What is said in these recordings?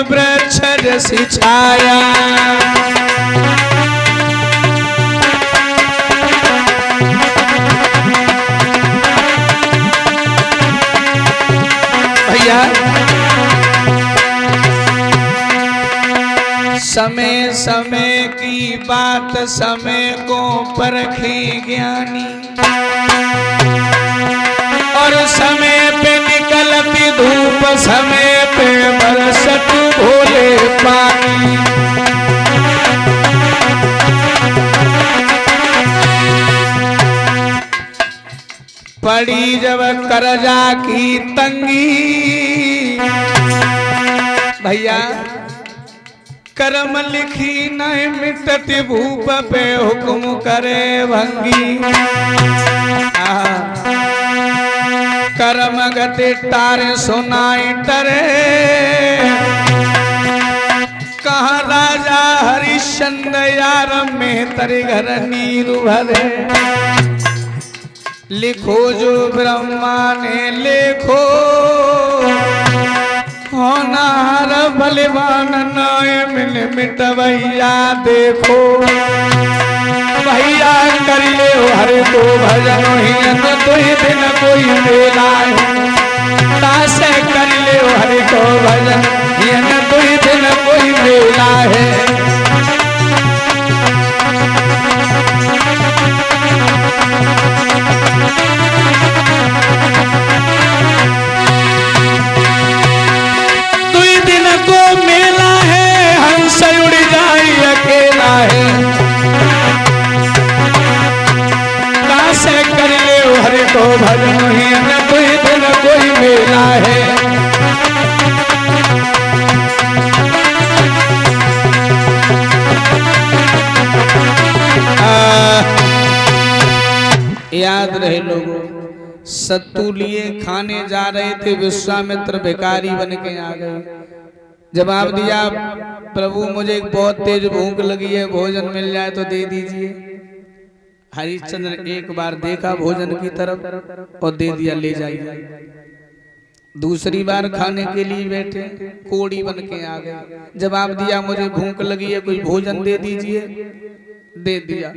वृक्ष जैसी छाया। भैया समय समय की बात समय को परखे ज्ञानी, और समय पे निकलती धूप समय पे बरसत भोले पानी। पड़ी जब करजा की तंगी, भैया कर्म लिखी नहीं मिटती भूप पे हुक्म करे भंगी। कर्म गति तारे सुनाई टरे, कहाँ राजा हरिश्चंद्र यार में तरे घर नीर भरे। लिखो जो ब्रह्मा ने लिखो, होनार बलवान नाय मिल मिटवैया देखो। भैया कर ले हरे को भजन हियन दुई दिन कोई मेला है। तासे कर ले हरे को भजन हियन दुई दिन कोई मेला है। मेला है हंस उड़ जाए अकेला है। दासे कर ले हरे को भजन हियन कोई दिन कोई मेला है। याद रहे लोगों, सत्तू लिए खाने जा रहे थे, विश्वामित्र भिखारी बन के आ गए। जवाब दिया, प्रभु मुझे बहुत तेज भूख लगी है, भोजन मिल जाए तो दे दीजिए। हरिश्चंद्र ने एक बार देखा भोजन की तरफ और दे दिया, ले जाइए। दूसरी बार खाने के लिए बैठे, कोड़ी बन के आ गए। जवाब दिया, मुझे भूख लगी है, कोई भोजन दे दीजिए, दे दिया।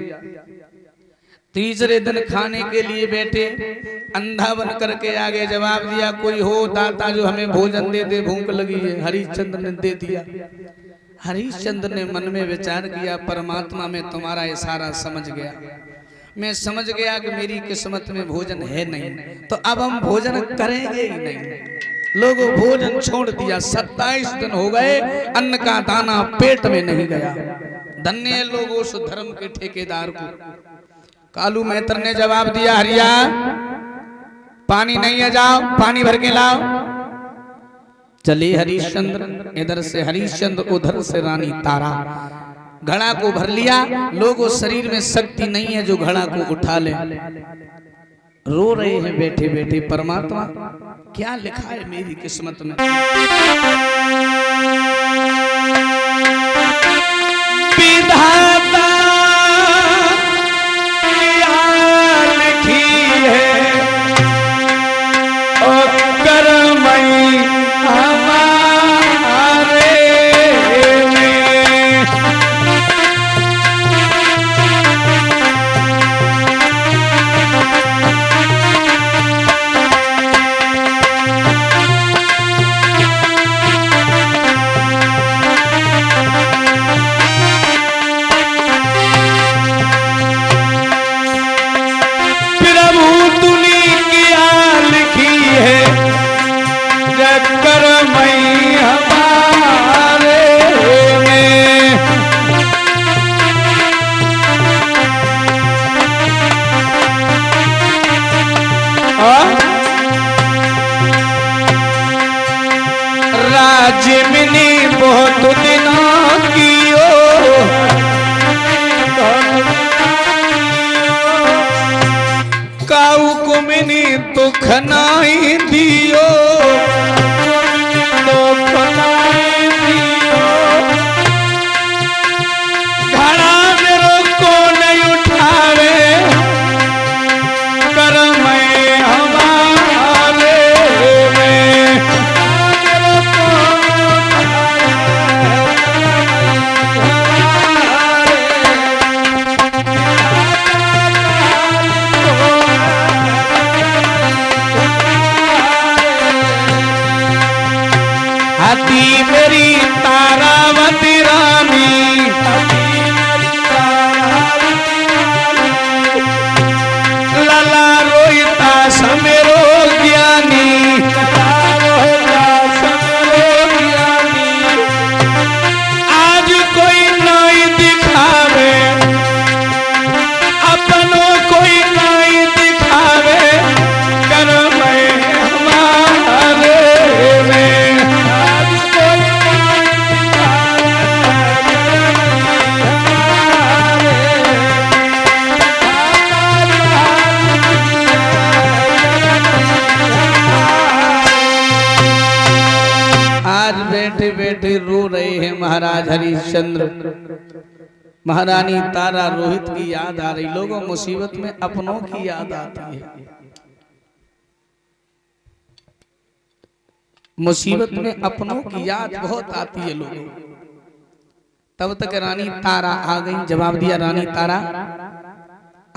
तीसरे दिन खाने के लिए बैठे, अंधा बन करके आगे। जवाब दिया, कोई हो दाता जो हमें भोजन दे दे, भूख लगी है। हरिश्चंद्र ने दे दिया। हरिश्चंद्र ने मन में विचार किया, परमात्मा में तुम्हारा इशारा समझ गया। मैं समझ गया कि मेरी किस्मत में भोजन है नहीं, तो अब हम भोजन करेंगे ही नहीं। लोगों भोजन छोड़ दिया। 27 दिन हो गए, अन्न का दाना पेट में नहीं गया। धन्य लोगों उस धर्म के ठेकेदार को। कालू मेहतर ने जवाब दिया, हरिया पानी नहीं है, जाओ पानी भर के लाओ। चले हरिश्चंद्र, इधर से हरिश्चंद्र, उधर से रानी तारा। घड़ा को भर लिया। लोगों शरीर में शक्ति नहीं है जो घड़ा को उठा ले। रो रहे हैं बैठे बैठे, परमात्मा क्या लिखा है मेरी किस्मत में। विधाता महाराज हरिश्चंद्र, महारानी तारा, रोहित की याद आ रही। लोगों, मुसीबत में अपनों की याद आती है, मुसीबत में अपनों की याद बहुत आती है लोगों। तब तक रानी तारा आ गई। जवाब दिया, रानी तारा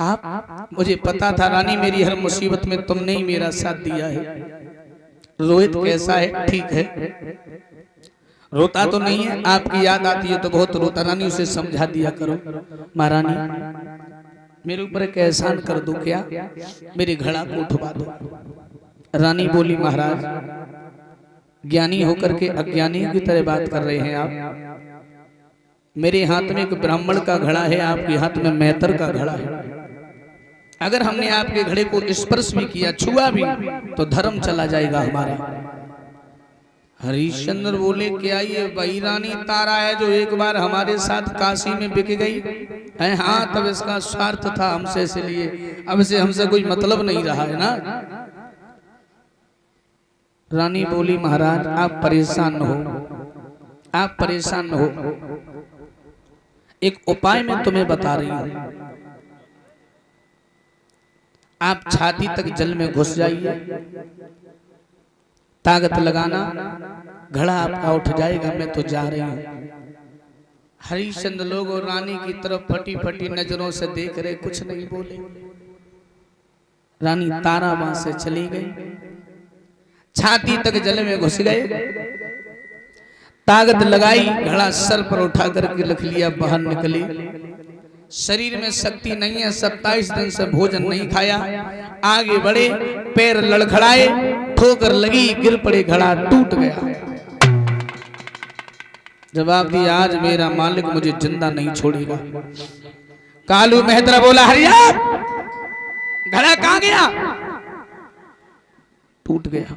आप, मुझे पता था रानी मेरी हर मुसीबत में तुमने ही मेरा साथ दिया है। रोहित कैसा है? ठीक है, रोता तो नहीं है? आपकी याद आती है तो बहुत रोता। रानी उसे समझा दिया करो, महारानी मेरे ऊपर एक एहसान कर दो, क्या मेरे घड़ा को उठवा दो। रानी बोली, महाराज ज्ञानी होकर के अज्ञानी की तरह बात कर रहे हैं आप। मेरे हाथ में एक ब्राह्मण का घड़ा है, आपके हाथ में मेहतर का घड़ा है। अगर हमने आपके घड़े को स्पर्श भी किया, छुआ भी, तो धर्म चला जाएगा हमारा। हरिश्चंद्र बोले, क्या ये वही रानी तारा है जो एक बार हमारे साथ काशी में बिक गई है? हाँ, तब इसका स्वार्थ था हमसे, इसलिए अब से हमसे कोई मतलब नहीं रहा है ना। रानी बोली, महाराज आप परेशान न हो, आप परेशान न हो, एक उपाय मैं तुम्हें बता रही हूं। आप छाती तक जल में घुस जाइए, ताकत लगाना, घड़ा आपका उठ जाएगा। मैं तो जा रही हूं। हरिश्चंद्र लोग और रानी की तरफ फटी फटी नजरों से देख रहे, कुछ नहीं बोले। रानी तारा वहां से चली गई, छाती तक जल में घुस गए, ताकत लगाई, घड़ा सर पर उठा करके रख लिया, बाहर निकली। शरीर में शक्ति नहीं है, 27 दिन से भोजन नहीं खाया। आगे बढ़े, पैर लड़खड़ाए, ठोकर लगी, गिर पड़े, घड़ा टूट गया। जवाब दिया, आज मेरा मालिक मुझे जिंदा नहीं छोड़ेगा। कालू मेहतरा बोला, हरिया घड़ा कहां गया? टूट गया,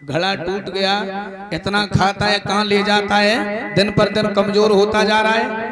घड़ा टूट गया। इतना खाता है, कहां ले जाता है? दिन पर दिन कमजोर होता जा रहा है।